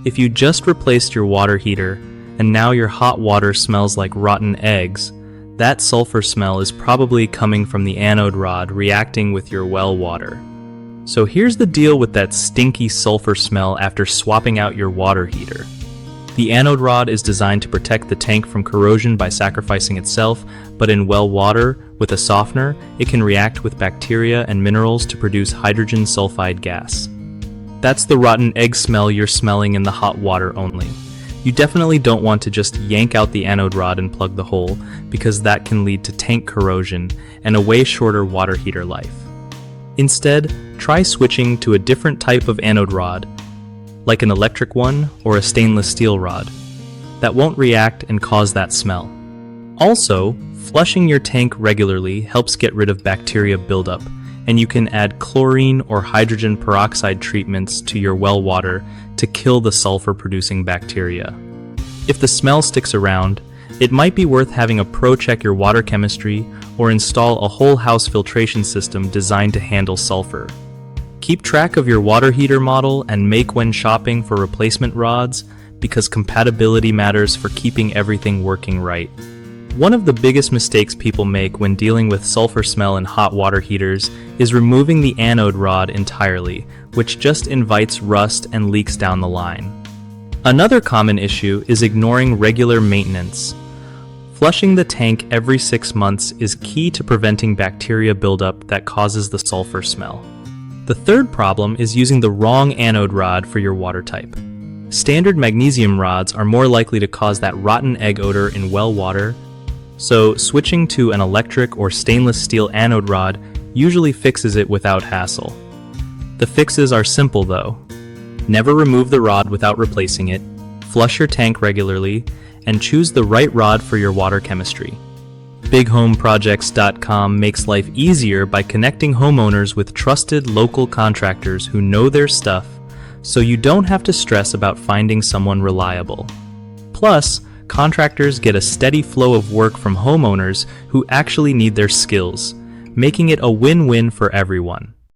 If you just replaced your water heater and now your hot water smells like rotten eggs, that sulfur smell is probably coming from the anode rod reacting with your well water. So here's the deal with that stinky sulfur smell after swapping out your water heater. The anode rod is designed to protect the tank from corrosion by sacrificing itself, but in well water, with a softener, it can react with bacteria and minerals to produce hydrogen sulfide gas. That's the rotten egg smell you're smelling in the hot water only. You definitely don't want to just yank out the anode rod and plug the hole, because that can lead to tank corrosion and a way shorter water heater life. Instead, try switching to a different type of anode rod, like an electric one or a stainless steel rod, that won't react and cause that smell. Also, flushing your tank regularly helps get rid of bacteria buildup, and you can add chlorine or hydrogen peroxide treatments to your well water to kill the sulfur-producing bacteria. If the smell sticks around, it might be worth having a pro check your water chemistry or install a whole house filtration system designed to handle sulfur. Keep track of your water heater model and make when shopping for replacement rods, because compatibility matters for keeping everything working right. One of the biggest mistakes people make when dealing with sulfur smell in hot water heaters is removing the anode rod entirely, which just invites rust and leaks down the line. Another common issue is ignoring regular maintenance. Flushing the tank every 6 months is key to preventing bacteria buildup that causes the sulfur smell. The third problem is using the wrong anode rod for your water type. Standard magnesium rods are more likely to cause that rotten egg odor in well water, so switching to an electric or stainless steel anode rod usually fixes it without hassle. The fixes are simple though. Never remove the rod without replacing it, flush your tank regularly, and choose the right rod for your water chemistry. BigHomeProjects.com makes life easier by connecting homeowners with trusted local contractors who know their stuff, so you don't have to stress about finding someone reliable. Plus, contractors get a steady flow of work from homeowners who actually need their skills, making it a win-win for everyone.